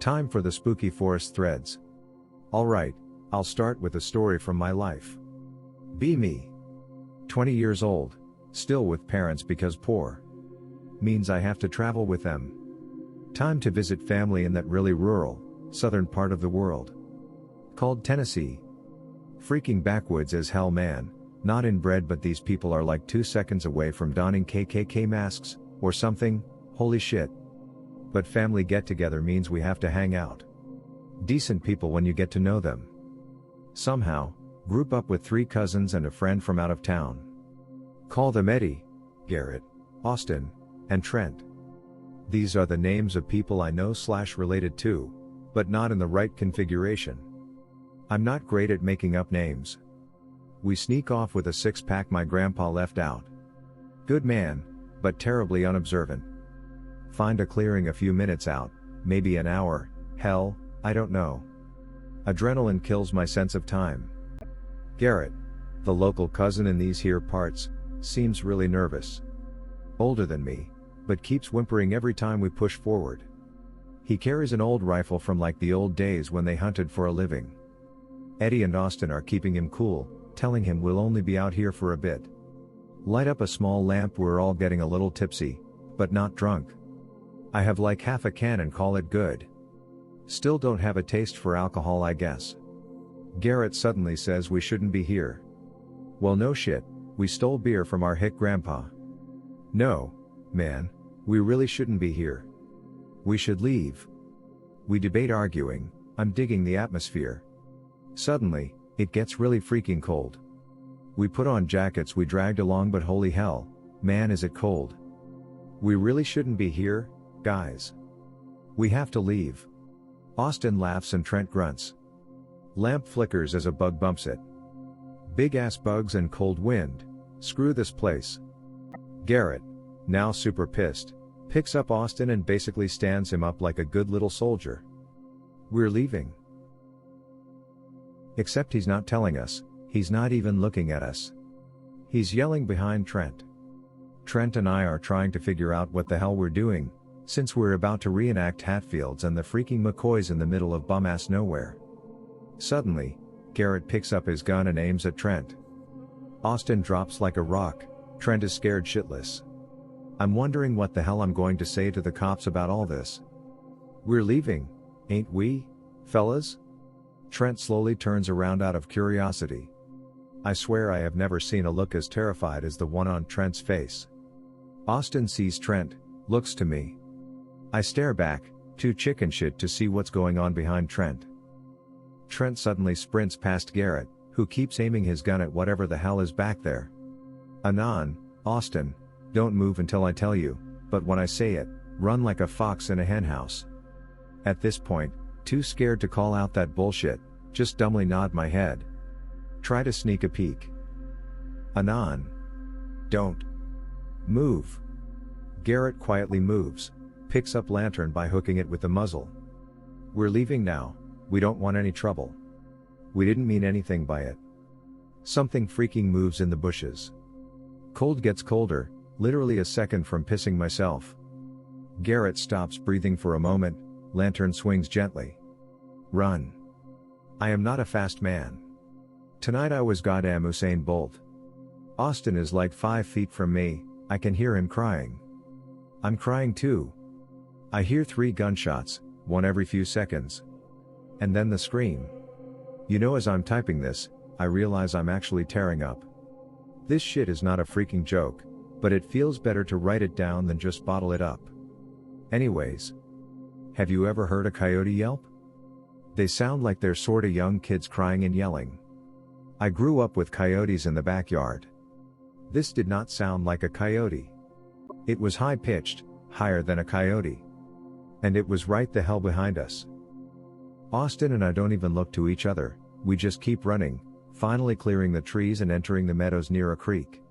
Time for the spooky forest threads. Alright, I'll start with a story from my life. Be me. 20 years old, still with parents because poor. Means I have to travel with them. Time to visit family in that really rural, southern part of the world. Called Tennessee. Freaking backwoods as hell, man, not inbred, but these people are like 2 seconds away from donning KKK masks, or something, holy shit. But family get together means we have to hang out. Decent people when you get to know them. Somehow, group up with 3 cousins and a friend from out of town. Call them Eddie, Garrett, Austin, and Trent. These are the names of people I know / related to, but not in the right configuration. I'm not great at making up names. We sneak off with a 6-pack my grandpa left out. Good man, but terribly unobservant. Find a clearing a few minutes out, maybe an hour, hell, I don't know. Adrenaline kills my sense of time. Garrett, the local cousin in these here parts, seems really nervous. Older than me, but keeps whimpering every time we push forward. He carries an old rifle from like the old days when they hunted for a living. Eddie and Austin are keeping him cool, telling him we'll only be out here for a bit. Light up a small lamp, we're all getting a little tipsy, but not drunk. I have like half a can and call it good. Still don't have a taste for alcohol, I guess. Garrett suddenly says we shouldn't be here. Well, no shit, we stole beer from our hick grandpa. No, man, we really shouldn't be here. We should leave. We debate arguing, I'm digging the atmosphere. Suddenly, it gets really freaking cold. We put on jackets we dragged along, but holy hell, man, is it cold. We really shouldn't be here, guys. We have to leave. Austin laughs and Trent grunts. Lamp flickers as a bug bumps it. Big ass bugs and cold wind, screw this place. Garrett, now super pissed, picks up Austin and basically stands him up like a good little soldier. We're leaving. Except he's not telling us, he's not even looking at us. He's yelling behind Trent. Trent and I are trying to figure out what the hell we're doing, since we're about to reenact Hatfields and the freaking McCoys in the middle of bum-ass nowhere. Suddenly, Garrett picks up his gun and aims at Trent. Austin drops like a rock, Trent is scared shitless. I'm wondering what the hell I'm going to say to the cops about all this. We're leaving, ain't we, fellas? Trent slowly turns around out of curiosity. I swear I have never seen a look as terrified as the one on Trent's face. Austin sees Trent, looks to me. I stare back, too chicken shit to see what's going on behind Trent. Trent suddenly sprints past Garrett, who keeps aiming his gun at whatever the hell is back there. Anon, Austin, don't move until I tell you, but when I say it, run like a fox in a henhouse. At this point, too scared to call out that bullshit, just dumbly nod my head. Try to sneak a peek. Anon. Don't move. Garrett quietly moves, picks up lantern by hooking it with the muzzle. We're leaving now, we don't want any trouble. We didn't mean anything by it. Something freaking moves in the bushes. Cold gets colder, literally a second from pissing myself. Garrett stops breathing for a moment, lantern swings gently. Run. I am not a fast man. Tonight I was goddamn Usain Bolt. Austin is like 5 feet from me, I can hear him crying. I'm crying too. I hear 3 gunshots, one every few seconds. And then the scream. You know, as I'm typing this, I realize I'm actually tearing up. This shit is not a freaking joke, but it feels better to write it down than just bottle it up. Anyways. Have you ever heard a coyote yelp? They sound like they're sorta young kids crying and yelling. I grew up with coyotes in the backyard. This did not sound like a coyote. It was high-pitched, higher than a coyote. And it was right the hell behind us. Austin and I don't even look to each other, we just keep running, finally clearing the trees and entering the meadows near a creek.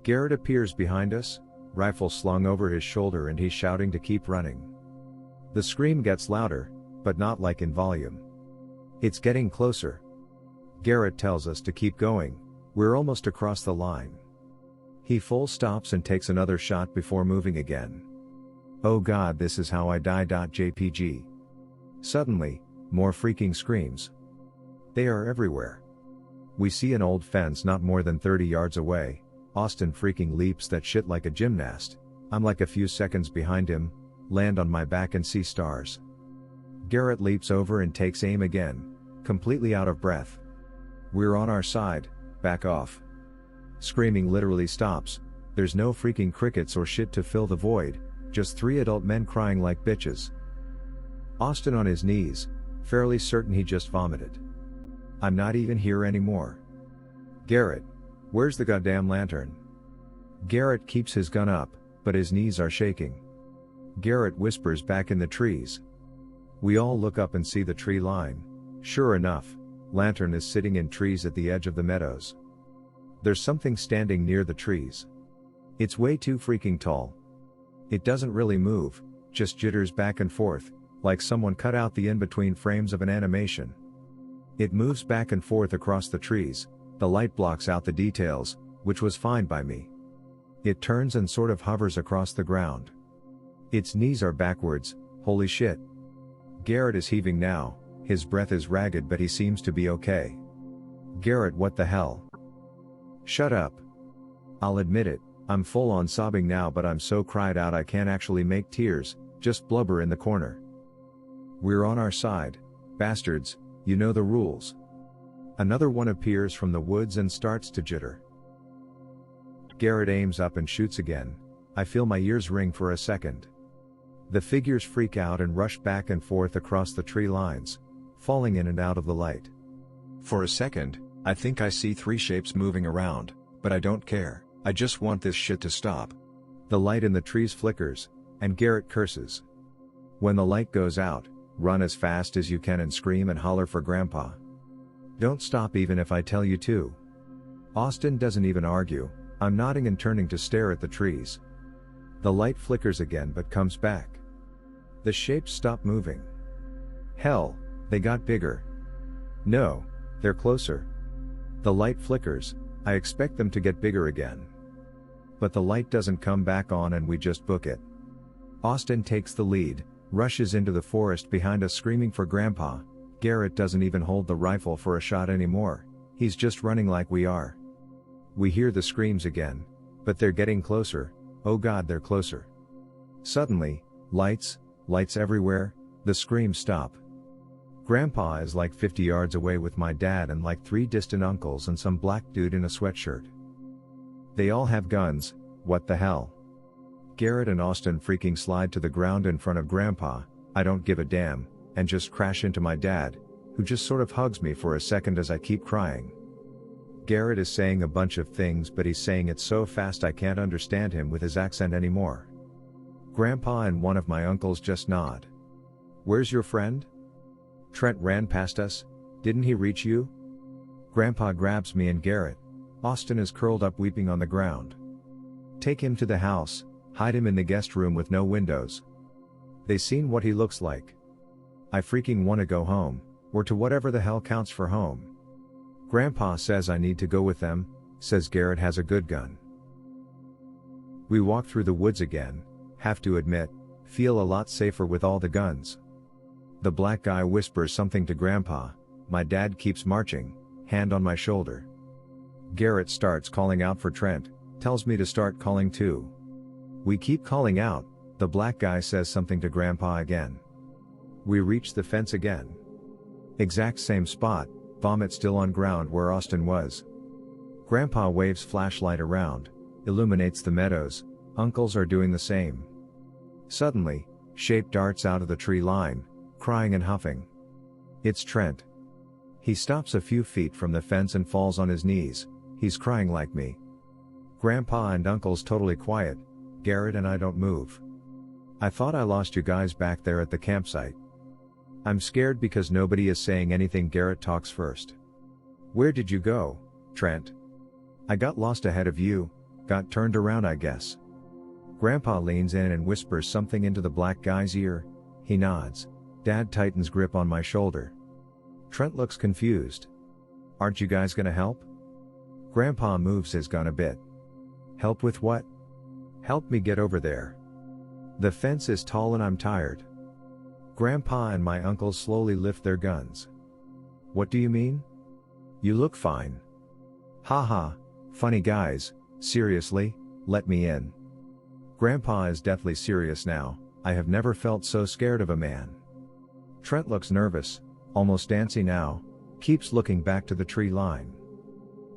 Garrett appears behind us, rifle slung over his shoulder, and he's shouting to keep running. The scream gets louder, but not like in volume. It's getting closer. Garrett tells us to keep going, we're almost across the line. He full stops and takes another shot before moving again. Oh god, this is how I die. JPG. Suddenly, more freaking screams. They are everywhere. We see an old fence not more than 30 yards away. Austin freaking leaps that shit like a gymnast. I'm like a few seconds behind him, land on my back and see stars. Garrett leaps over and takes aim again, completely out of breath. We're on our side, back off. Screaming literally stops. There's no freaking crickets or shit to fill the void, just 3 adult men crying like bitches. Austin on his knees, fairly certain he just vomited. I'm not even here anymore. Garrett, where's the goddamn lantern? Garrett keeps his gun up, but his knees are shaking. Garrett whispers back in the trees. We all look up and see the tree line. Sure enough, lantern is sitting in trees at the edge of the meadows. There's something standing near the trees. It's way too freaking tall. It doesn't really move, just jitters back and forth, like someone cut out the in-between frames of an animation. It moves back and forth across the trees, the light blocks out the details, which was fine by me. It turns and sort of hovers across the ground. Its knees are backwards, holy shit. Garrett is heaving now, his breath is ragged but he seems to be okay. Garrett, what the hell? Shut up. I'll admit it, I'm full on sobbing now but I'm so cried out I can't actually make tears, just blubber in the corner. We're on our side, bastards, you know the rules. Another one appears from the woods and starts to jitter. Garrett aims up and shoots again. I feel my ears ring for a second. The figures freak out and rush back and forth across the tree lines, falling in and out of the light. For a second, I think I see 3 shapes moving around, but I don't care, I just want this shit to stop. The light in the trees flickers, and Garrett curses. When the light goes out, run as fast as you can and scream and holler for Grandpa. Don't stop even if I tell you to. Austin doesn't even argue, I'm nodding and turning to stare at the trees. The light flickers again but comes back. The shapes stop moving. Hell, they got bigger. No, they're closer. The light flickers, I expect them to get bigger again. But the light doesn't come back on and we just book it. Austin takes the lead, rushes into the forest behind us screaming for Grandpa. Garrett doesn't even hold the rifle for a shot anymore, he's just running like we are. We hear the screams again, but they're getting closer, oh god they're closer. Suddenly, lights everywhere, the screams stop. Grandpa is like 50 yards away with my dad and like 3 distant uncles and some black dude in a sweatshirt. They all have guns, what the hell? Garrett and Austin freaking slide to the ground in front of Grandpa, I don't give a damn, and just crash into my dad, who just sort of hugs me for a second as I keep crying. Garrett is saying a bunch of things but he's saying it so fast I can't understand him with his accent anymore. Grandpa and one of my uncles just nod. Where's your friend? Trent ran past us, didn't he reach you? Grandpa grabs me and Garrett. Austin is curled up weeping on the ground. Take him to the house, hide him in the guest room with no windows. They seen what he looks like. I freaking wanna go home, or to whatever the hell counts for home. Grandpa says I need to go with them, says Garrett has a good gun. We walk through the woods again, have to admit, feel a lot safer with all the guns. The black guy whispers something to Grandpa, my dad keeps marching, hand on my shoulder. Garrett starts calling out for Trent, tells me to start calling too. We keep calling out, the black guy says something to Grandpa again. We reach the fence again. Exact same spot, vomit still on ground where Austin was. Grandpa waves flashlight around, illuminates the meadows, uncles are doing the same. Suddenly, shape darts out of the tree line, crying and huffing. It's Trent. He stops a few feet from the fence and falls on his knees, he's crying like me. Grandpa and uncle's totally quiet, Garrett and I don't move. I thought I lost you guys back there at the campsite. I'm scared because nobody is saying anything. Garrett talks first. Where did you go, Trent? I got lost ahead of you, got turned around I guess. Grandpa leans in and whispers something into the black guy's ear, he nods. Dad tightens grip on my shoulder. Trent looks confused. Aren't you guys gonna help? Grandpa moves his gun a bit. Help with what? Help me get over there. The fence is tall and I'm tired. Grandpa and my uncles slowly lift their guns. What do you mean? You look fine. Haha, funny guys, seriously, let me in. Grandpa is deathly serious now. I have never felt so scared of a man. Trent looks nervous, almost dancy now, keeps looking back to the tree line.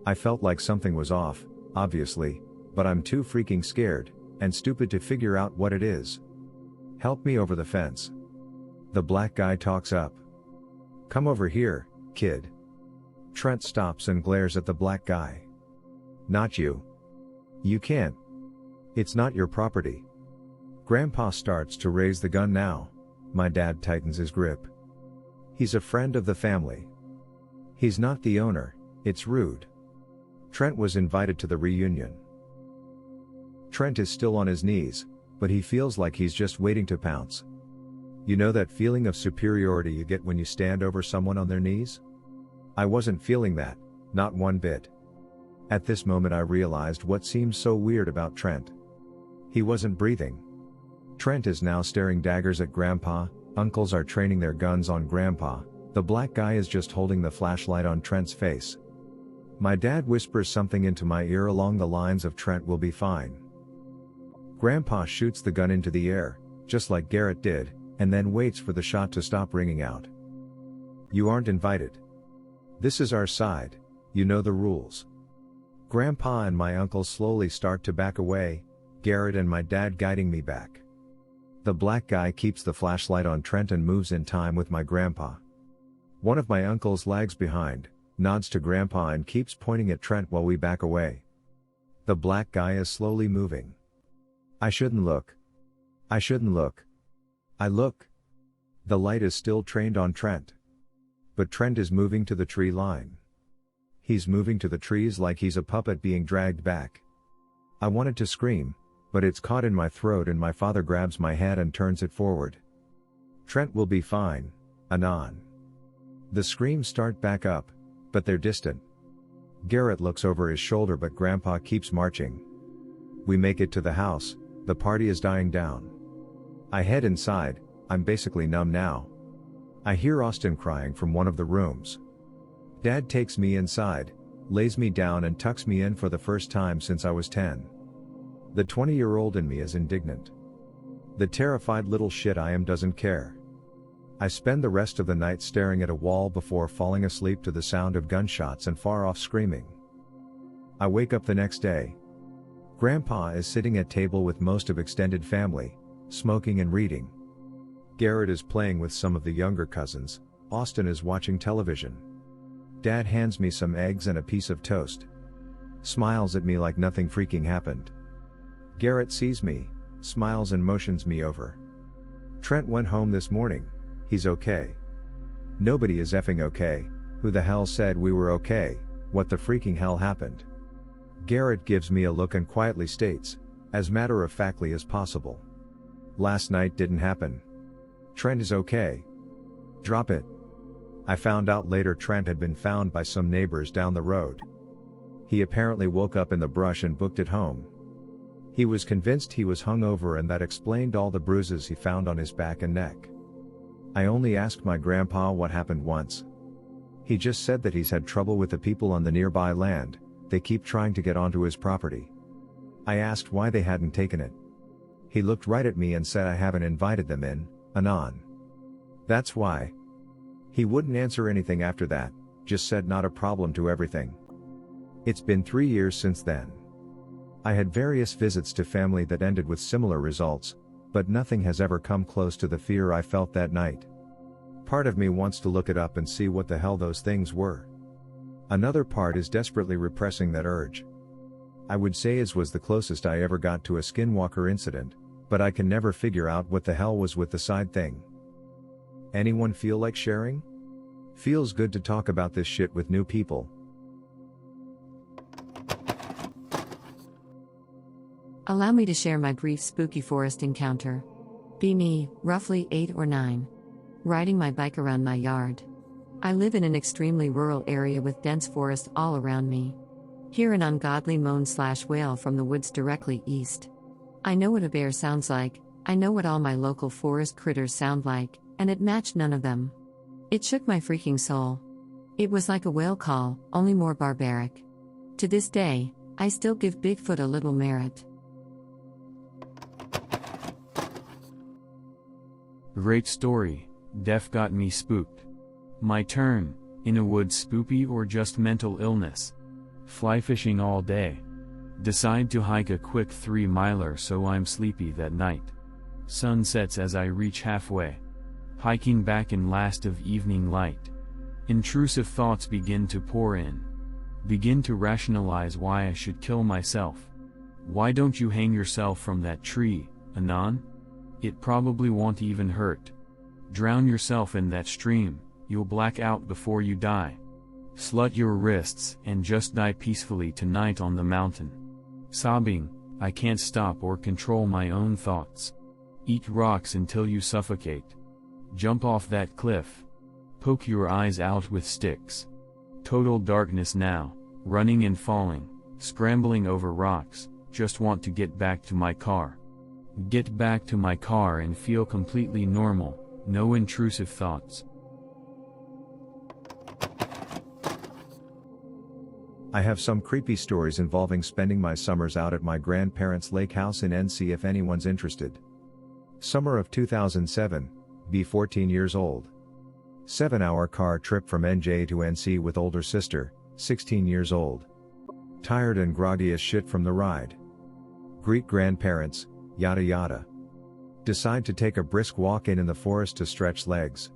I felt like something was off, obviously, but I'm too freaking scared, and stupid to figure out what it is. Help me over the fence. The black guy talks up. Come over here, kid. Trent stops and glares at the black guy. Not you. You can't. It's not your property. Grandpa starts to raise the gun now. My dad tightens his grip. He's a friend of the family. He's not the owner, it's rude. Trent was invited to the reunion. Trent is still on his knees, but he feels like he's just waiting to pounce. You know that feeling of superiority you get when you stand over someone on their knees? I wasn't feeling that, not one bit. At this moment I realized what seems so weird about Trent. He wasn't breathing. Trent is now staring daggers at Grandpa, uncles are training their guns on Grandpa, the black guy is just holding the flashlight on Trent's face. My dad whispers something into my ear along the lines of Trent will be fine. Grandpa shoots the gun into the air, just like Garrett did, and then waits for the shot to stop ringing out. You aren't invited. This is our side, you know the rules. Grandpa and my uncle slowly start to back away, Garrett and my dad guiding me back. The black guy keeps the flashlight on Trent and moves in time with my grandpa. One of my uncles lags behind, nods to Grandpa and keeps pointing at Trent while we back away. The black guy is slowly moving. I shouldn't look. I shouldn't look. I look. The light is still trained on Trent. But Trent is moving to the tree line. He's moving to the trees like he's a puppet being dragged back. I wanted to scream, but it's caught in my throat and my father grabs my head and turns it forward. Trent will be fine, Anon. The screams start back up, but they're distant. Garrett looks over his shoulder but Grandpa keeps marching. We make it to the house, the party is dying down. I head inside, I'm basically numb now. I hear Austin crying from one of the rooms. Dad takes me inside, lays me down and tucks me in for the first time since I was 10. The 20-year-old in me is indignant. The terrified little shit I am doesn't care. I spend the rest of the night staring at a wall before falling asleep to the sound of gunshots and far-off screaming. I wake up the next day. Grandpa is sitting at table with most of extended family, smoking and reading. Garrett is playing with some of the younger cousins, Austin is watching television. Dad hands me some eggs and a piece of toast. Smiles at me like nothing freaking happened. Garrett sees me, smiles and motions me over. Trent went home this morning, he's okay. Nobody is effing okay, who the hell said we were okay, what the freaking hell happened? Garrett gives me a look and quietly states, as matter-of-factly as possible. Last night didn't happen. Trent is okay. Drop it. I found out later Trent had been found by some neighbors down the road. He apparently woke up in the brush and booked it home. He was convinced he was hungover and that explained all the bruises he found on his back and neck. I only asked my grandpa what happened once. He just said that he's had trouble with the people on the nearby land, they keep trying to get onto his property. I asked why they hadn't taken it. He looked right at me and said I haven't invited them in, Anon. That's why. He wouldn't answer anything after that, just said not a problem to everything. It's been 3 years since then. I had various visits to family that ended with similar results, but nothing has ever come close to the fear I felt that night. Part of me wants to look it up and see what the hell those things were. Another part is desperately repressing that urge. I would say it was the closest I ever got to a skinwalker incident, but I can never figure out what the hell was with the side thing. Anyone feel like sharing? Feels good to talk about this shit with new people. Allow me to share my brief spooky forest encounter. Be me, roughly 8 or 9. Riding my bike around my yard. I live in an extremely rural area with dense forest all around me. Hear an ungodly moan / wail from the woods directly east. I know what a bear sounds like, I know what all my local forest critters sound like, and it matched none of them. It shook my freaking soul. It was like a whale call, only more barbaric. To this day, I still give Bigfoot a little merit. Great story, Def got me spooked. My turn, in a woods spoopy or just mental illness. Fly fishing all day. Decide to hike a quick 3-miler so I'm sleepy that night. Sun sets as I reach halfway. Hiking back in last of evening light. Intrusive thoughts begin to pour in. Begin to rationalize why I should kill myself. Why don't you hang yourself from that tree, Anon? It probably won't even hurt. Drown yourself in that stream, you'll black out before you die. Slut your wrists and just die peacefully tonight on the mountain. Sobbing, I can't stop or control my own thoughts. Eat rocks until you suffocate. Jump off that cliff. Poke your eyes out with sticks. Total darkness now, running and falling, scrambling over rocks, just want to get back to my car. Get back to my car and feel completely normal, no intrusive thoughts. I have some creepy stories involving spending my summers out at my grandparents' lake house in NC if anyone's interested. Summer of 2007, be 14 years old. 7-hour car trip from NJ to NC with older sister, 16 years old. Tired and groggy as shit from the ride. Greet grandparents, yada yada. Decide to take a brisk walk in the forest to stretch legs.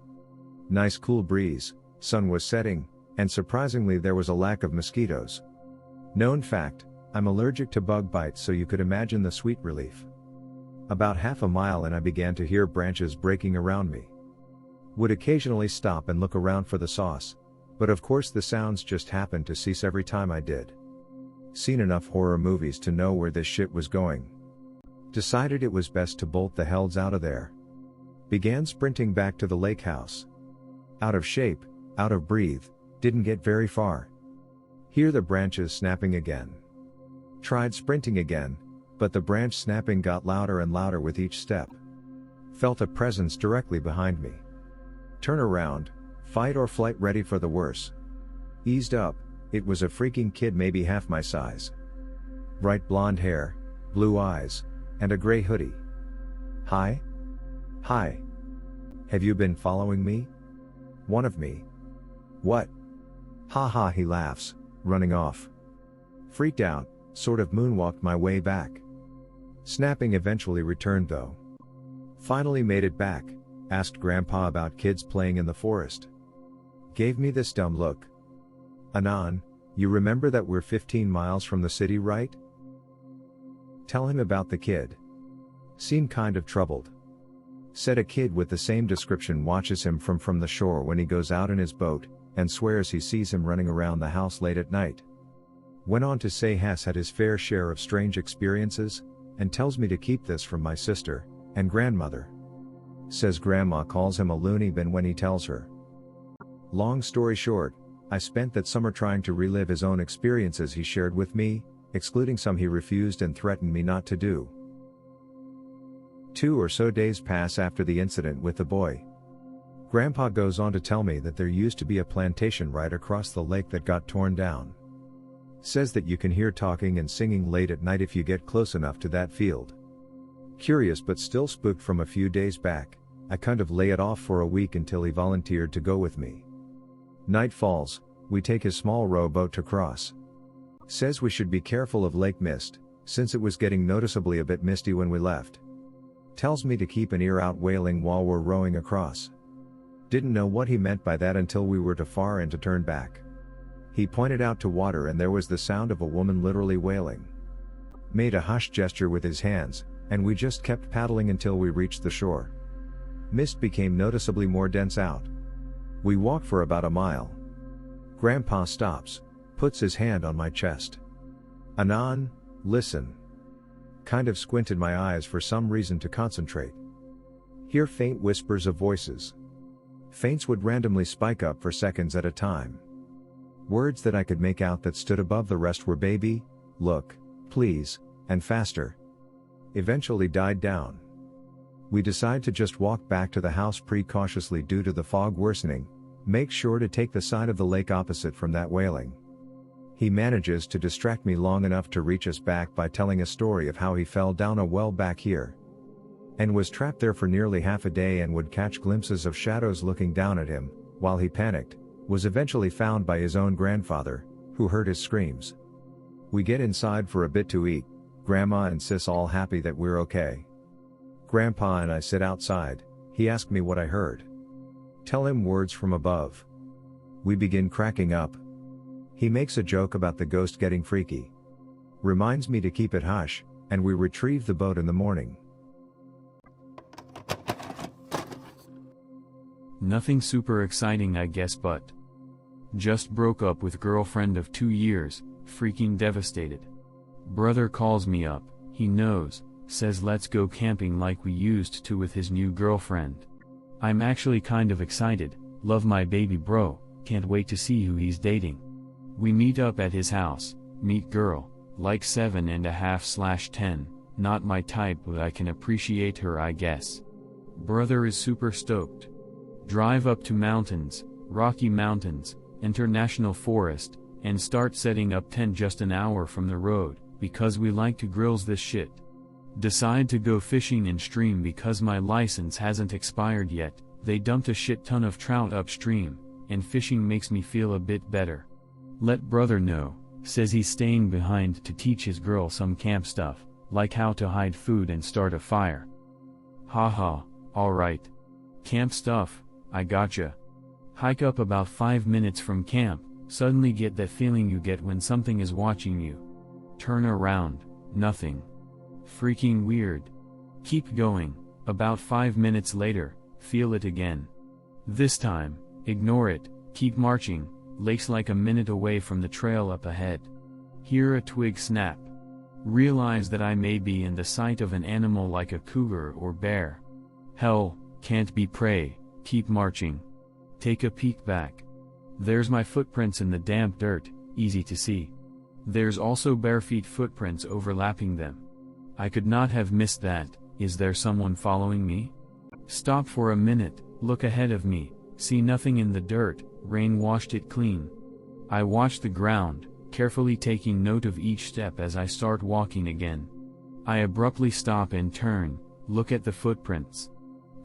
Nice cool breeze, sun was setting, and surprisingly there was a lack of mosquitoes. Known fact, I'm allergic to bug bites, so you could imagine the sweet relief. About half a mile and I began to hear branches breaking around me. Would occasionally stop and look around for the sauce, but of course the sounds just happened to cease every time I did. Seen enough horror movies to know where this shit was going. Decided it was best to bolt the hells out of there. Began sprinting back to the lake house. Out of shape, out of breath, didn't get very far. Hear the branches snapping again. Tried sprinting again, but the branch snapping got louder and louder with each step. Felt a presence directly behind me. Turn around, fight or flight ready for the worst. Eased up, it was a freaking kid maybe half my size. Bright blonde hair, blue eyes, and a gray hoodie. Hi? Hi. Have you been following me? One of me. What? Ha ha, he laughs, running off. Freaked out, sort of moonwalked my way back. Snapping eventually returned though. Finally made it back, asked Grandpa about kids playing in the forest. Gave me this dumb look. Anon, you remember that we're 15 miles from the city, right? Tell him about the kid. Seemed kind of troubled. Said a kid with the same description watches him from the shore when he goes out in his boat, and swears he sees him running around the house late at night. Went on to say has had his fair share of strange experiences, and tells me to keep this from my sister and grandmother. Says grandma calls him a loony bin when he tells her. Long story short, I spent that summer trying to relive his own experiences he shared with me, excluding some he refused and threatened me not to do. 2 or so days pass after the incident with the boy. Grandpa goes on to tell me that there used to be a plantation right across the lake that got torn down. Says that you can hear talking and singing late at night if you get close enough to that field. Curious but still spooked from a few days back, I kind of lay it off for a week until he volunteered to go with me. Night falls, we take his small rowboat to cross. Says we should be careful of lake mist, since it was getting noticeably a bit misty when we left. Tells me to keep an ear out wailing while we're rowing across. Didn't know what he meant by that until we were too far in to turn back. He pointed out to water and there was the sound of a woman literally wailing. Made a hush gesture with his hands, and we just kept paddling until we reached the shore. Mist became noticeably more dense out. We walk for about a mile. Grandpa stops, puts his hand on my chest. Anon, listen. Kind of squinted my eyes for some reason to concentrate. Hear faint whispers of voices. Faints would randomly spike up for seconds at a time. Words that I could make out that stood above the rest were baby, look, please, and faster. Eventually died down. We decide to just walk back to the house precautiously due to the fog worsening, make sure to take the side of the lake opposite from that wailing. He manages to distract me long enough to reach us back by telling a story of how he fell down a well back here and was trapped there for nearly half a day and would catch glimpses of shadows looking down at him, while he panicked, was eventually found by his own grandfather, who heard his screams. We get inside for a bit to eat, Grandma and Sis all happy that we're okay. Grandpa and I sit outside, he asked me what I heard. Tell him words from above. We begin cracking up. He makes a joke about the ghost getting freaky. Reminds me to keep it hush, and we retrieve the boat in the morning. Nothing super exciting I guess, but just broke up with girlfriend of 2 years, freaking devastated. Brother calls me up, he knows, says let's go camping like we used to with his new girlfriend. I'm actually kind of excited, love my baby bro, can't wait to see who he's dating. We meet up at his house, meet girl, like 7.5/10, not my type but I can appreciate her I guess. Brother is super stoked. Drive up to mountains, Rocky Mountains, International Forest, and start setting up tent just an hour from the road, because we like to grills this shit. Decide to go fishing in stream because my license hasn't expired yet, they dumped a shit ton of trout upstream, and fishing makes me feel a bit better. Let brother know, says he's staying behind to teach his girl some camp stuff, like how to hide food and start a fire. Haha, alright. Camp stuff, I gotcha. Hike up about 5 minutes from camp, suddenly get that feeling you get when something is watching you. Turn around, nothing. Freaking weird. Keep going, about 5 minutes later, feel it again. This time, ignore it, keep marching, lake's like a minute away from the trail up ahead. Hear a twig snap. Realize that I may be in the sight of an animal like a cougar or bear. Hell, can't be prey, keep marching. Take a peek back. There's my footprints in the damp dirt, easy to see. There's also Barefoot Footprints overlapping them. I could not have missed that. Is there someone following me? Stop for a minute, look ahead of me, see nothing in the dirt, rain washed it clean. I watch the ground, carefully taking note of each step as I start walking again. I abruptly stop and turn, look at the footprints.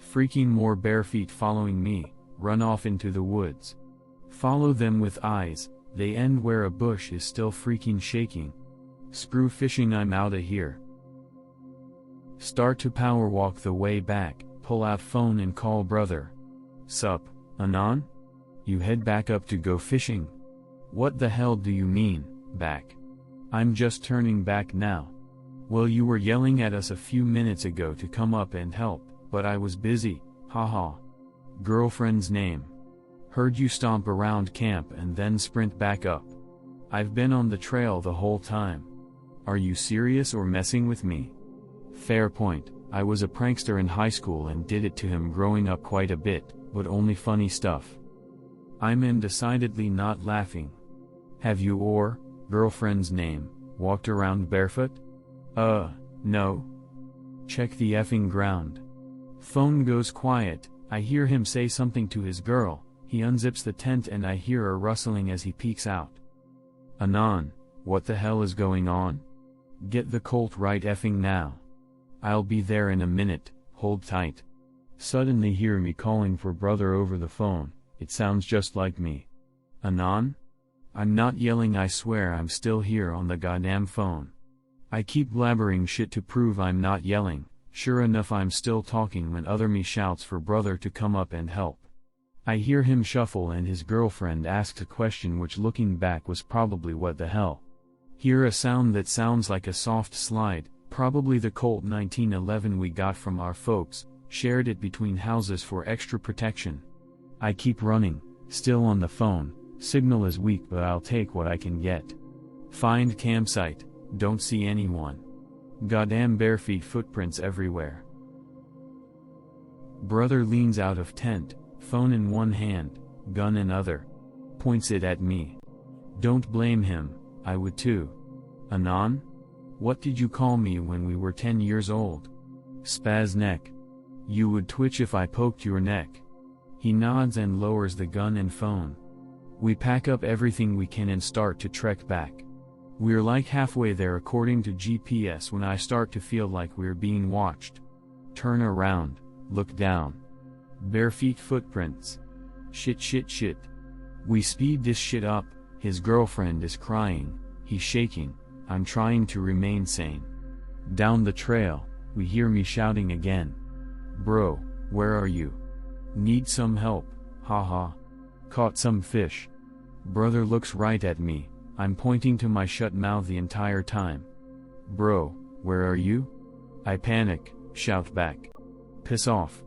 Freaking more bare feet following me, run off into the woods. Follow them with eyes, they end where a bush is still freaking shaking. Screw fishing, I'm outta here. Start to power walk the way back, pull out phone and call brother. Sup, Anon? You head back up to go fishing? What the hell do you mean, back? I'm just turning back now. Well, you were yelling at us a few minutes ago to come up and help, but I was busy, haha. Girlfriend's name. Heard you stomp around camp and then sprint back up. I've been on the trail the whole time. Are you serious or messing with me? Fair point, I was a prankster in high school and did it to him growing up quite a bit, but only funny stuff. I'm decidedly not laughing. Have you or, girlfriend's name, walked around barefoot? No. Check the effing ground. Phone goes quiet, I hear him say something to his girl, he unzips the tent and I hear a rustling as he peeks out. Anon, what the hell is going on? Get the Colt right effing now. I'll be there in a minute, hold tight. Suddenly hear me calling for brother over the phone, it sounds just like me. Anon? I'm not yelling, I swear I'm still here on the goddamn phone. I keep blabbering shit to prove I'm not yelling, sure enough I'm still talking when other me shouts for brother to come up and help. I hear him shuffle and his girlfriend asks a question which looking back was probably what the hell. Hear a sound that sounds like a soft slide, probably the Colt 1911 we got from our folks, shared it between houses for extra protection. I keep running, still on the phone, signal is weak but I'll take what I can get. Find campsite, don't see anyone. Goddamn Barefoot Footprints everywhere. Brother leans out of tent, phone in one hand, gun in other. Points it at me. Don't blame him, I would too. Anon? What did you call me when we were 10 years old? Spaz neck. You would twitch if I poked your neck. He nods and lowers the gun and phone. We pack up everything we can and start to trek back. We're like halfway there according to GPS when I start to feel like we're being watched. Turn around, look down. Barefoot Footprints. Shit. We speed this shit up. His girlfriend is crying, he's shaking, I'm trying to remain sane. Down the trail, we hear me shouting again. Bro, where are you? Need some help, haha. Caught some fish. Brother looks right at me, I'm pointing to my shut mouth the entire time. Bro, where are you? I panic, shout back. Piss off.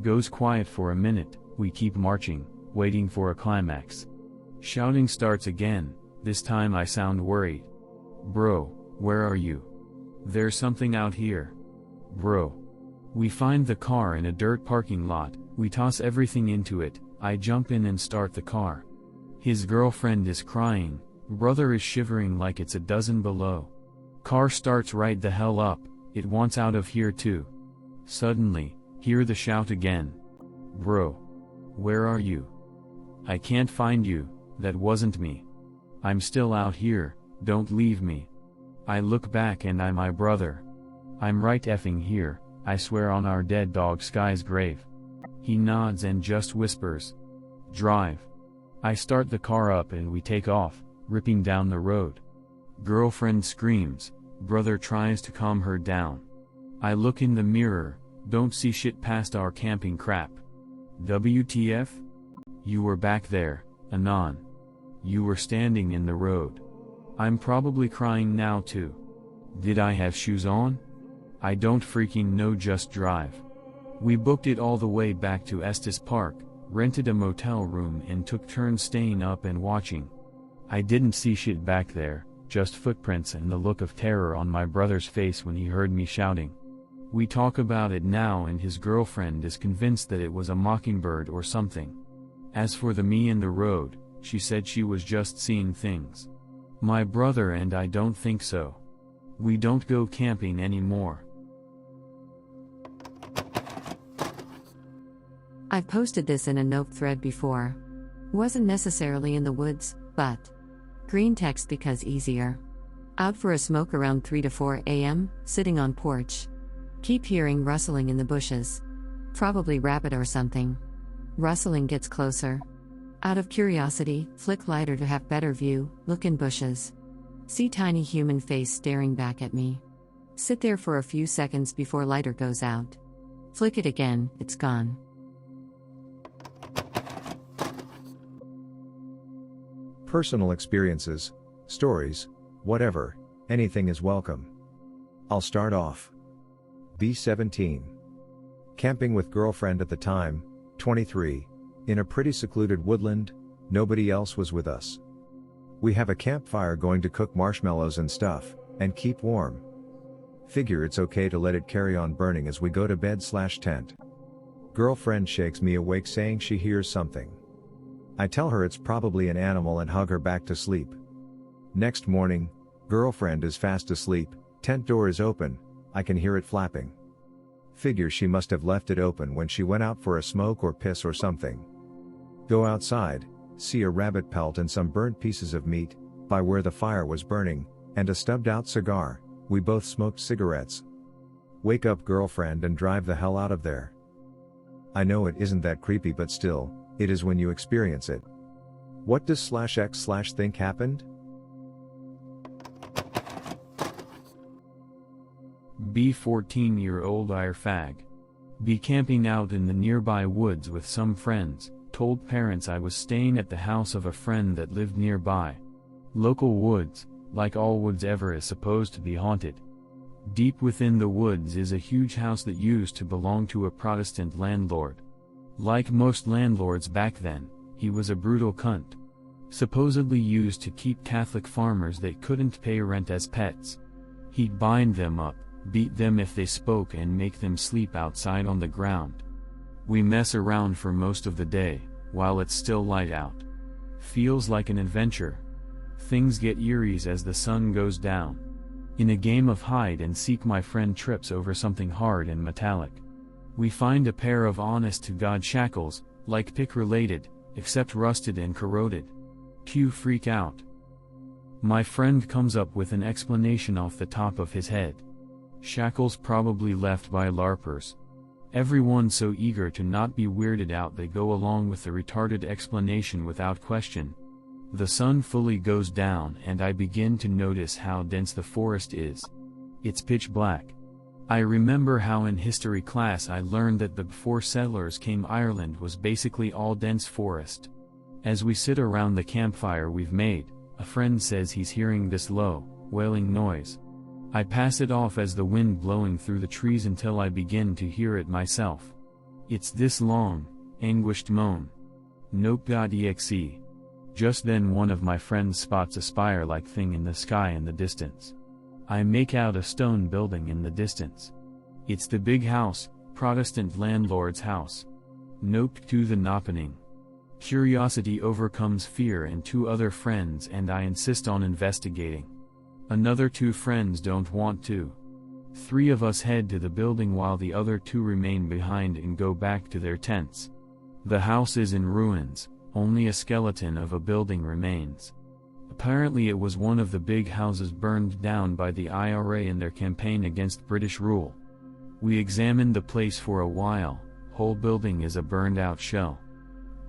Goes quiet for a minute, we keep marching, waiting for a climax. Shouting starts again, this time I sound worried. Bro, where are you? There's something out here. Bro. We find the car in a dirt parking lot, we toss everything into it, I jump in and start the car. His girlfriend is crying, brother is shivering like it's a dozen below. Car starts right the hell up, it wants out of here too. Suddenly, hear the shout again. Bro. Where are you? I can't find you, that wasn't me. I'm still out here, don't leave me. I look back and I'm my brother. I'm right effing here, I swear on our dead dog Sky's grave. He nods and just whispers. Drive. I start the car up and we take off, ripping down the road. Girlfriend screams, brother tries to calm her down. I look in the mirror, don't see shit past our camping crap. WTF? You were back there, Anon. You were standing in the road. I'm probably crying now too. Did I have shoes on? I don't freaking know, just drive. We booked it all the way back to Estes Park, rented a motel room and took turns staying up and watching. I didn't see shit back there, just footprints and the look of terror on my brother's face when he heard me shouting. We talk about it now and his girlfriend is convinced that it was a mockingbird or something. As for the me in the road, she said she was just seeing things. My brother and I don't think so. We don't go camping anymore. I've posted this in a note thread before. Wasn't necessarily in the woods, but green text because easier. Out for a smoke around 3 to 4 a.m., sitting on porch. Keep hearing rustling in the bushes. Probably rabbit or something. Rustling gets closer. Out of curiosity, flick lighter to have better view, look in bushes. See tiny human face staring back at me. Sit there for a few seconds before lighter goes out. Flick it again, it's gone. Personal experiences, stories, whatever, anything is welcome. I'll start off. B17. Camping with girlfriend at the time, 23, in a pretty secluded woodland, nobody else was with us. We have a campfire going to cook marshmallows and stuff, and keep warm. Figure it's okay to let it carry on burning as we go to bed/tent. Girlfriend shakes me awake saying she hears something. I tell her it's probably an animal and hug her back to sleep. Next morning, girlfriend is fast asleep, tent door is open, I can hear it flapping. Figure she must have left it open when she went out for a smoke or piss or something. Go outside, see a rabbit pelt and some burnt pieces of meat, by where the fire was burning, and a stubbed out cigar, we both smoked cigarettes. Wake up girlfriend and drive the hell out of there. I know it isn't that creepy but still, it is when you experience it. What does /x/ think happened? Be 14-year-old fag. Be camping out in the nearby woods with some friends, told parents I was staying at the house of a friend that lived nearby. Local woods, like all woods ever, is supposed to be haunted. Deep within the woods is a huge house that used to belong to a Protestant landlord. Like most landlords back then, he was a brutal cunt. Supposedly used to keep Catholic farmers that couldn't pay rent as pets. He'd bind them up, beat them if they spoke and make them sleep outside on the ground. We mess around for most of the day, while it's still light out. Feels like an adventure. Things get eerie as the sun goes down. In a game of hide and seek my friend trips over something hard and metallic. We find a pair of honest-to-God shackles, like pick-related, except rusted and corroded. Cue freak out. My friend comes up with an explanation off the top of his head. Shackles probably left by LARPers. Everyone so eager to not be weirded out they go along with the retarded explanation without question. The sun fully goes down and I begin to notice how dense the forest is. It's pitch black. I remember how in history class I learned that before settlers came Ireland was basically all dense forest. As we sit around the campfire we've made, a friend says he's hearing this low, wailing noise. I pass it off as the wind blowing through the trees until I begin to hear it myself. It's this long, anguished moan. Nope.exe. Just then one of my friends spots a spire-like thing in the sky in the distance. I make out a stone building in the distance. It's the big house, Protestant landlord's house. Nope to the nopening. Curiosity overcomes fear and two other friends and I insist on investigating. Another two friends don't want to. 3 of us head to the building while the other 2 remain behind and go back to their tents. The house is in ruins, only a skeleton of a building remains. Apparently it was one of the big houses burned down by the IRA in their campaign against British rule. We examined the place for a while, whole building is a burned out shell.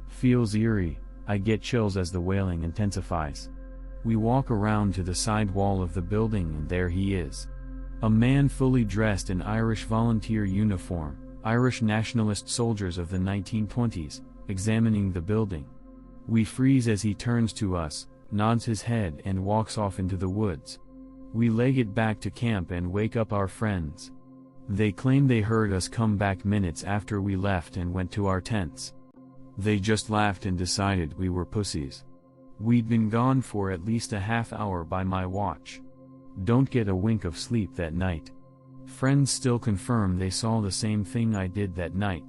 Feels eerie, I get chills as the wailing intensifies. We walk around to the side wall of the building and there he is. A man fully dressed in Irish volunteer uniform, Irish nationalist soldiers of the 1920s, examining the building. We freeze as he turns to us, nods his head and walks off into the woods. We leg it back to camp and wake up our friends. They claim they heard us come back minutes after we left and went to our tents. They just laughed and decided we were pussies. We'd been gone for at least a half hour by my watch. Don't get a wink of sleep that night. Friends still confirm they saw the same thing I did that night.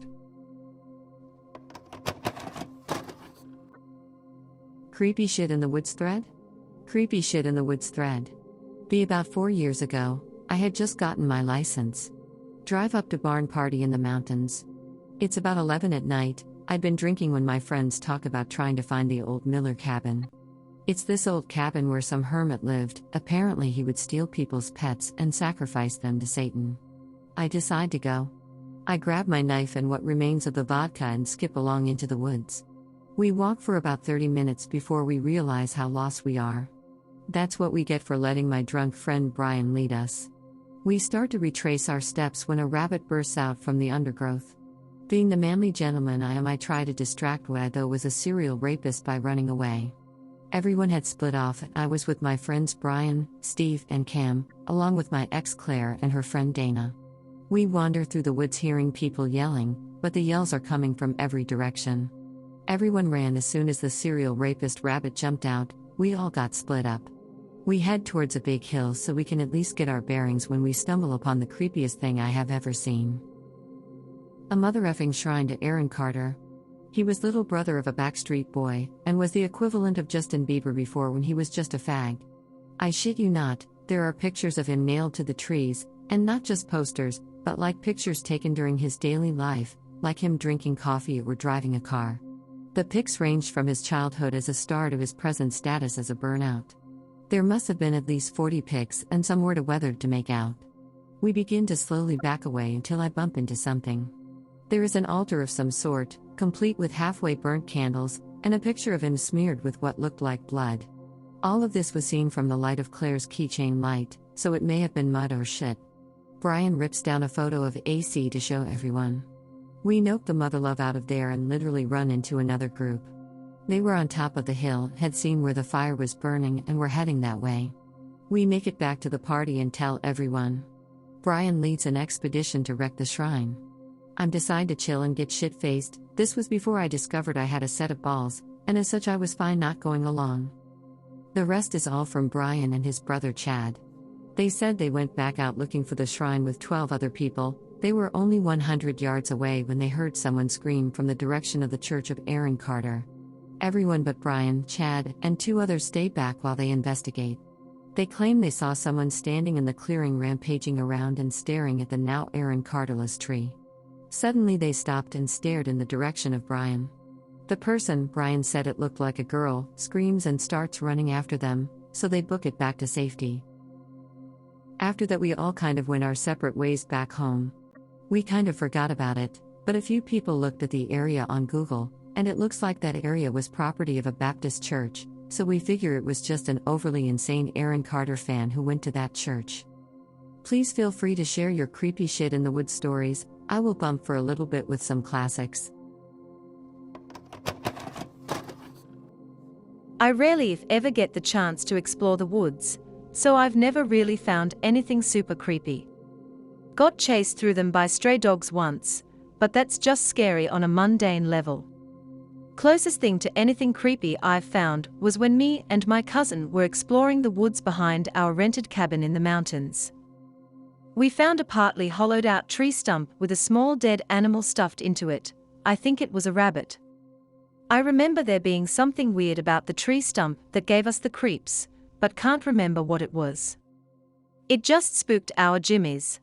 Creepy shit in the woods thread? Creepy shit in the woods thread. Be about 4 years ago, I had just gotten my license. Drive up to barn party in the mountains. It's about 11 at night. I'd been drinking when my friends talk about trying to find the old Miller cabin. It's this old cabin where some hermit lived. Apparently he would steal people's pets and sacrifice them to Satan. I decide to go. I grab my knife and what remains of the vodka and skip along into the woods. We walk for about 30 minutes before we realize how lost we are. That's what we get for letting my drunk friend Brian lead us. We start to retrace our steps when a rabbit bursts out from the undergrowth. Being the manly gentleman I am, I try to distract what I thought was a serial rapist by running away. Everyone had split off and I was with my friends Brian, Steve, and Cam, along with my ex Claire and her friend Dana. We wander through the woods hearing people yelling, but the yells are coming from every direction. Everyone ran as soon as the serial rapist rabbit jumped out. We all got split up. We head towards a big hill so we can at least get our bearings when we stumble upon the creepiest thing I have ever seen. A mother effing shrine to Aaron Carter. He was little brother of a Backstreet Boy, and was the equivalent of Justin Bieber before when he was just a fag. I shit you not, there are pictures of him nailed to the trees, and not just posters, but like pictures taken during his daily life, like him drinking coffee or driving a car. The pics ranged from his childhood as a star to his present status as a burnout. There must have been at least 40 pics and some were too weathered to make out. We begin to slowly back away until I bump into something. There is an altar of some sort, complete with halfway burnt candles, and a picture of him smeared with what looked like blood. All of this was seen from the light of Claire's keychain light, so it may have been mud or shit. Brian rips down a photo of AC to show everyone. We nope the mother love out of there and literally run into another group. They were on top of the hill, had seen where the fire was burning and were heading that way. We make it back to the party and tell everyone. Brian leads an expedition to wreck the shrine. I decide to chill and get shit-faced. This was before I discovered I had a set of balls, and as such I was fine not going along. The rest is all from Brian and his brother Chad. They said they went back out looking for the shrine with 12 other people. They were only 100 yards away when they heard someone scream from the direction of the church of Aaron Carter. Everyone but Brian, Chad, and 2 others stay back while they investigate. They claim they saw someone standing in the clearing rampaging around and staring at the now Aaron Carterless tree. Suddenly they stopped and stared in the direction of Brian. The person, Brian said it looked like a girl, screams and starts running after them, so they book it back to safety. After that we all kind of went our separate ways back home. We kind of forgot about it, but a few people looked at the area on Google, and it looks like that area was property of a Baptist church, so we figure it was just an overly insane Aaron Carter fan who went to that church. Please feel free to share your creepy shit in the woods stories. I will bump for a little bit with some classics. I rarely if ever get the chance to explore the woods, so I've never really found anything super creepy. Got chased through them by stray dogs once, but that's just scary on a mundane level. Closest thing to anything creepy I've found was when me and my cousin were exploring the woods behind our rented cabin in the mountains. We found a partly hollowed-out tree stump with a small dead animal stuffed into it. I think it was a rabbit. I remember there being something weird about the tree stump that gave us the creeps, but can't remember what it was. It just spooked our jimmies.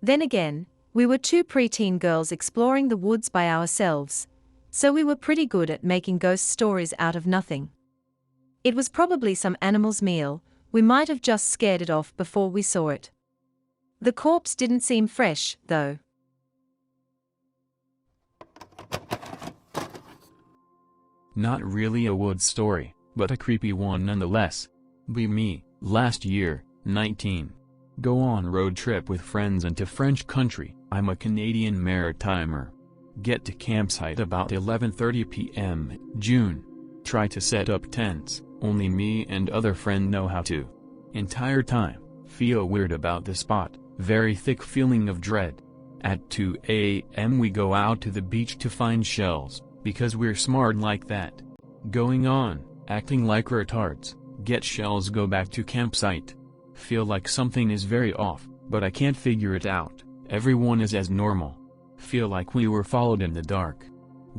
Then again, we were two preteen girls exploring the woods by ourselves, so we were pretty good at making ghost stories out of nothing. It was probably some animal's meal. We might have just scared it off before we saw it. The corpse didn't seem fresh, though. Not really a woods story, but a creepy one nonetheless. Be me, last year, 19. Go on road trip with friends into French country. I'm a Canadian maritimer. Get to campsite about 11:30 p.m. June. Try to set up tents, only me and other friend know how to. Entire time, feel weird about the spot, very thick feeling of dread. At 2 a.m. we go out to the beach to find shells, because we're smart like that. Going on, acting like retards, get shells, go back to campsite. Feel like something is very off, but I can't figure it out. Everyone is as normal. Feel like we were followed in the dark.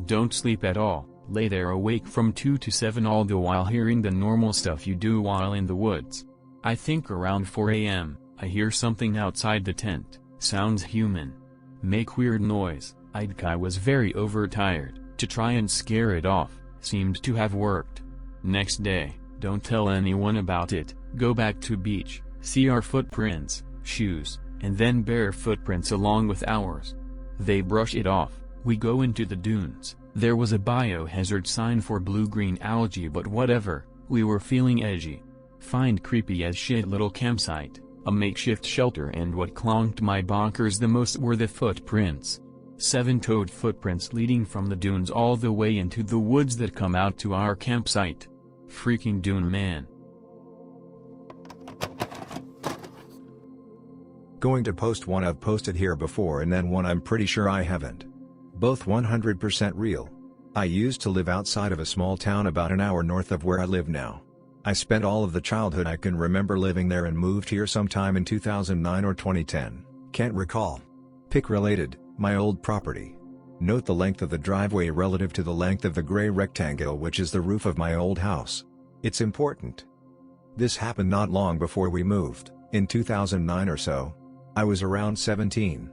Don't sleep at all, lay there awake from 2 to 7 all the while hearing the normal stuff you do while in the woods. I think around 4 a.m., I hear something outside the tent, sounds human. Make weird noise. I was very overtired, to try and scare it off, seemed to have worked. Next day, don't tell anyone about it, go back to beach, see our footprints, shoes, and then bare footprints along with ours. They brush it off, we go into the dunes. There was a biohazard sign for blue-green algae, but whatever, we were feeling edgy. Find creepy as shit little campsite, a makeshift shelter, and what clonked my bonkers the most were the footprints. 7-toed footprints leading from the dunes all the way into the woods that come out to our campsite. Freaking Duneman. Going to post one I've posted here before and then one I'm pretty sure I haven't. Both 100% real. I used to live outside of a small town about an hour north of where I live now. I spent all of the childhood I can remember living there and moved here sometime in 2009 or 2010. Can't recall. Pick related, my old property. Note the length of the driveway relative to the length of the gray rectangle which is the roof of my old house. It's important. This happened not long before we moved, in 2009 or so. I was around 17.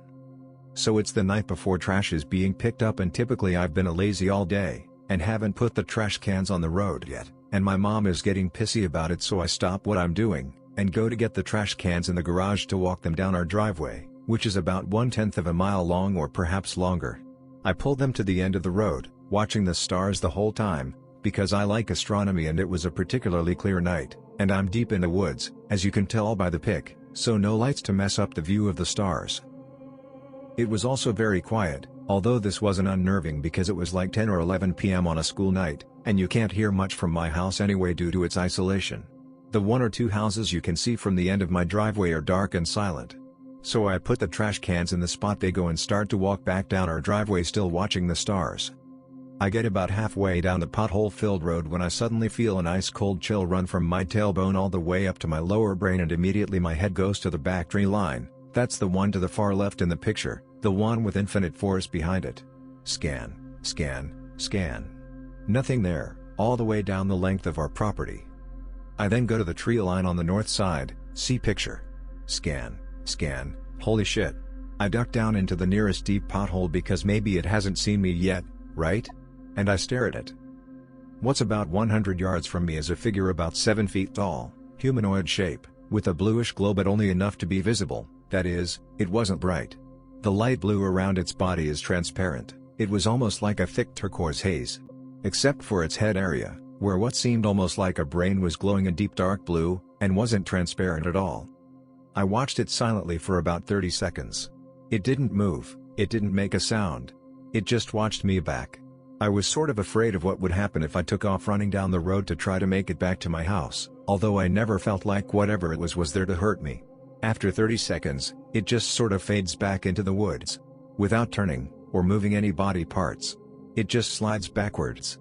So it's the night before trash is being picked up, and typically I've been a lazy all day, and haven't put the trash cans on the road yet, and my mom is getting pissy about it, so I stop what I'm doing, and go to get the trash cans in the garage to walk them down our driveway, which is about 1/10 of a mile long or perhaps longer. I pulled them to the end of the road, watching the stars the whole time, because I like astronomy and it was a particularly clear night, and I'm deep in the woods, as you can tell by the pic, so no lights to mess up the view of the stars. It was also very quiet, although this wasn't unnerving because it was like 10 or 11 p.m. on a school night, and you can't hear much from my house anyway due to its isolation. The 1 or 2 houses you can see from the end of my driveway are dark and silent. So I put the trash cans in the spot they go and start to walk back down our driveway still watching the stars. I get about halfway down the pothole-filled road when I suddenly feel an ice-cold chill run from my tailbone all the way up to my lower brain, and immediately my head goes to the back tree line. That's the one to the far left in the picture, the one with infinite forest behind it. Scan, scan, scan. Nothing there, all the way down the length of our property. I then go to the tree line on the north side, see picture. Scan, scan, holy shit. I duck down into the nearest deep pothole because maybe it hasn't seen me yet, right? And I stare at it. What's about 100 yards from me is a figure about 7 feet tall, humanoid shape, with a bluish glow but only enough to be visible, that is, it wasn't bright. The light blue around its body is transparent, it was almost like a thick turquoise haze. Except for its head area, where what seemed almost like a brain was glowing a deep dark blue, and wasn't transparent at all. I watched it silently for about 30 seconds. It didn't move, it didn't make a sound. It just watched me back. I was sort of afraid of what would happen if I took off running down the road to try to make it back to my house, although I never felt like whatever it was there to hurt me. After 30 seconds, it just sort of fades back into the woods. Without turning, or moving any body parts. It just slides backwards.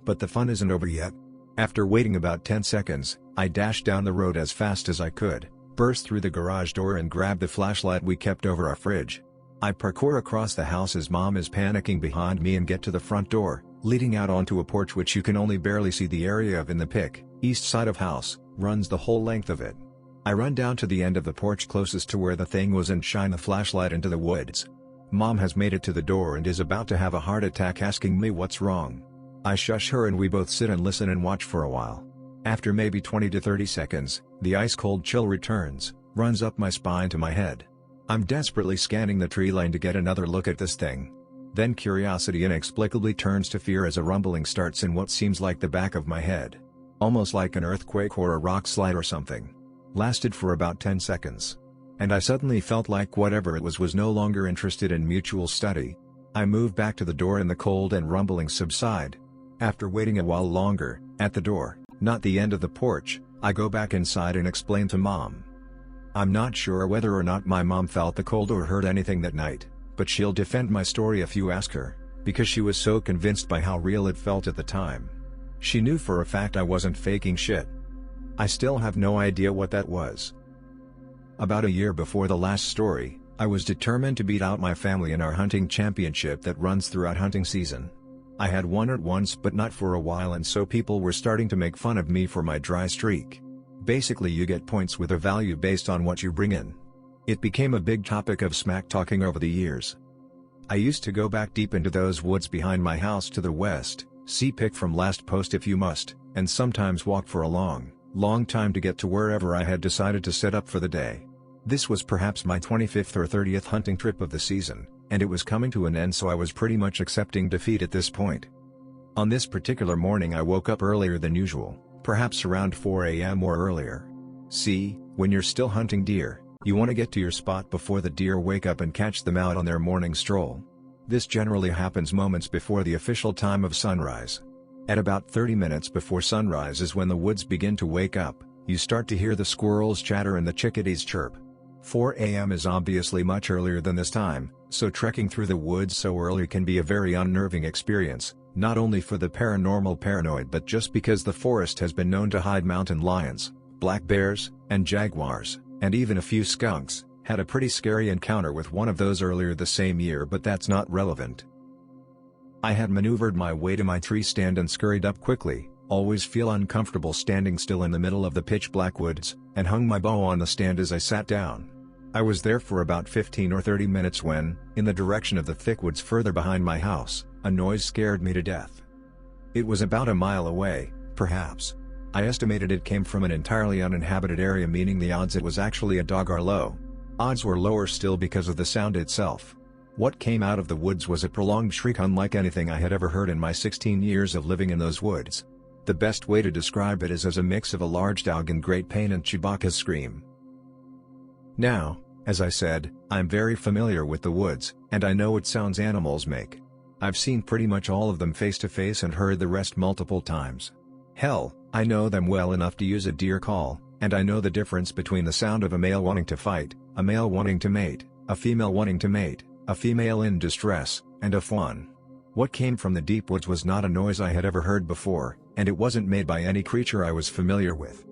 But the fun isn't over yet. After waiting about 10 seconds, I dashed down the road as fast as I could, burst through the garage door and grabbed the flashlight we kept over our fridge. I parkour across the house as Mom is panicking behind me and get to the front door, leading out onto a porch which you can only barely see the area of in the pic. East side of house, runs the whole length of it. I run down to the end of the porch closest to where the thing was and shine the flashlight into the woods. Mom has made it to the door and is about to have a heart attack asking me what's wrong. I shush her and we both sit and listen and watch for a while. After maybe 20 to 30 seconds, the ice-cold chill returns, runs up my spine to my head. I'm desperately scanning the tree line to get another look at this thing. Then curiosity inexplicably turns to fear as a rumbling starts in what seems like the back of my head. Almost like an earthquake or a rock slide or something. Lasted for about 10 seconds. And I suddenly felt like whatever it was no longer interested in mutual study. I move back to the door and the cold and rumbling subside. After waiting a while longer, at the door, not the end of the porch, I go back inside and explain to Mom. I'm not sure whether or not my mom felt the cold or heard anything that night, but she'll defend my story if you ask her, because she was so convinced by how real it felt at the time. She knew for a fact I wasn't faking shit. I still have no idea what that was. About a year before the last story, I was determined to beat out my family in our hunting championship that runs throughout hunting season. I had won it once but not for a while, and so people were starting to make fun of me for my dry streak. Basically you get points with a value based on what you bring in. It became a big topic of smack talking over the years. I used to go back deep into those woods behind my house to the west, see pic from last post if you must, and sometimes walk for a long time to get to wherever I had decided to set up for the day. This was perhaps my 25th or 30th hunting trip of the season, and it was coming to an end, so I was pretty much accepting defeat at this point. On this particular morning I woke up earlier than usual, perhaps around 4 a.m. or earlier. See, when you're still hunting deer, you want to get to your spot before the deer wake up and catch them out on their morning stroll. This generally happens moments before the official time of sunrise. At about 30 minutes before sunrise is when the woods begin to wake up. You start to hear the squirrels chatter and the chickadees chirp. 4 a.m. is obviously much earlier than this time, so trekking through the woods so early can be a very unnerving experience, not only for the paranormal paranoid but just because the forest has been known to hide mountain lions, black bears, and jaguars, and even a few skunks. Had a pretty scary encounter with one of those earlier the same year, but that's not relevant. I had maneuvered my way to my tree stand and scurried up quickly, always feel uncomfortable standing still in the middle of the pitch black woods, and hung my bow on the stand as I sat down. I was there for about 15 or 30 minutes when, in the direction of the thick woods further behind my house, a noise scared me to death. It was about a mile away, perhaps. I estimated it came from an entirely uninhabited area, meaning the odds it was actually a dog are low. Odds were lower still because of the sound itself. What came out of the woods was a prolonged shriek unlike anything I had ever heard in my 16 years of living in those woods. The best way to describe it is as a mix of a large dog in great pain and Chewbacca's scream. Now, as I said, I'm very familiar with the woods, and I know what sounds animals make. I've seen pretty much all of them face to face and heard the rest multiple times. Hell, I know them well enough to use a deer call, and I know the difference between the sound of a male wanting to fight, a male wanting to mate, a female wanting to mate, a female in distress, and a fawn. What came from the deep woods was not a noise I had ever heard before, and it wasn't made by any creature I was familiar with.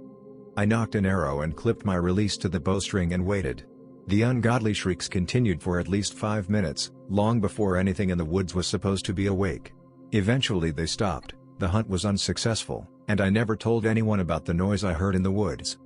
I nocked an arrow and clipped my release to the bowstring and waited. The ungodly shrieks continued for at least 5 minutes, long before anything in the woods was supposed to be awake. Eventually they stopped, the hunt was unsuccessful, and I never told anyone about the noise I heard in the woods.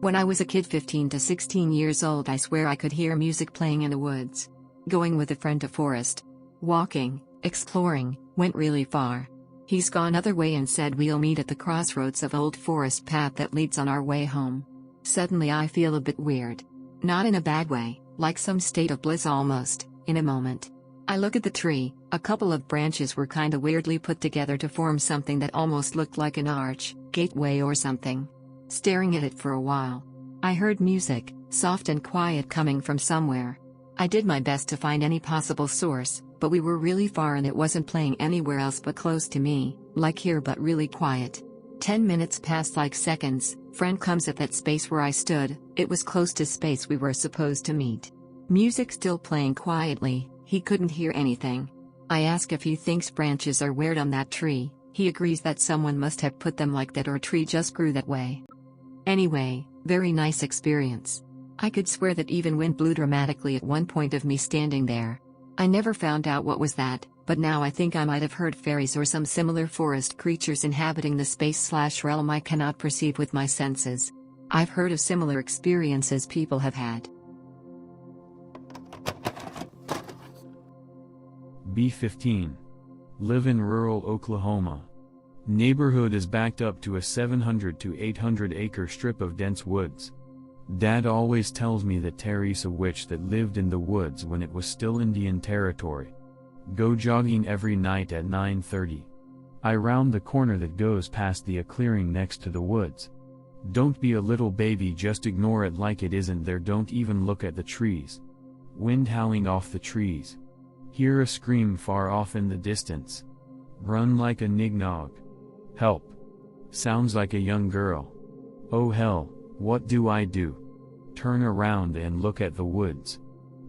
When I was a kid 15 to 16 years old, I swear I could hear music playing in the woods. Going with a friend to forest. Walking, exploring, went really far. He's gone other way and said we'll meet at the crossroads of old forest path that leads on our way home. Suddenly I feel a bit weird. Not in a bad way, like some state of bliss almost, in a moment. I look at the tree, a couple of branches were kinda weirdly put together to form something that almost looked like an arch, gateway or something. Staring at it for a while. I heard music, soft and quiet coming from somewhere. I did my best to find any possible source, but we were really far and it wasn't playing anywhere else but close to me, like here but really quiet. 10 minutes passed like seconds, friend comes at that space where I stood, it was close to space we were supposed to meet. Music still playing quietly, he couldn't hear anything. I ask if he thinks branches are weird on that tree, he agrees that someone must have put them like that or a tree just grew that way. Anyway, very nice experience. I could swear that even wind blew dramatically at one point of me standing there. I never found out what was that, but now I think I might have heard fairies or some similar forest creatures inhabiting the space/realm I cannot perceive with my senses. I've heard of similar experiences people have had. B15. Live in rural Oklahoma. Neighborhood is backed up to a 700 to 800 acre strip of dense woods. Dad always tells me that Terry's a witch that lived in the woods when it was still Indian territory. Go jogging every night at 9:30. I round the corner that goes past the clearing next to the woods. Don't be a little baby, just ignore it like it isn't there, don't even look at the trees. Wind howling off the trees. Hear a scream far off in the distance. Run like a nignog. Help. Sounds like a young girl. Oh hell, what do I do? Turn around and look at the woods.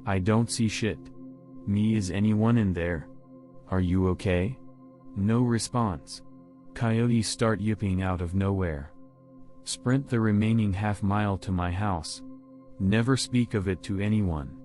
I don't see shit. Me, is anyone in there? Are you okay? No response. Coyotes start yipping out of nowhere. Sprint the remaining half mile to my house. Never speak of it to anyone.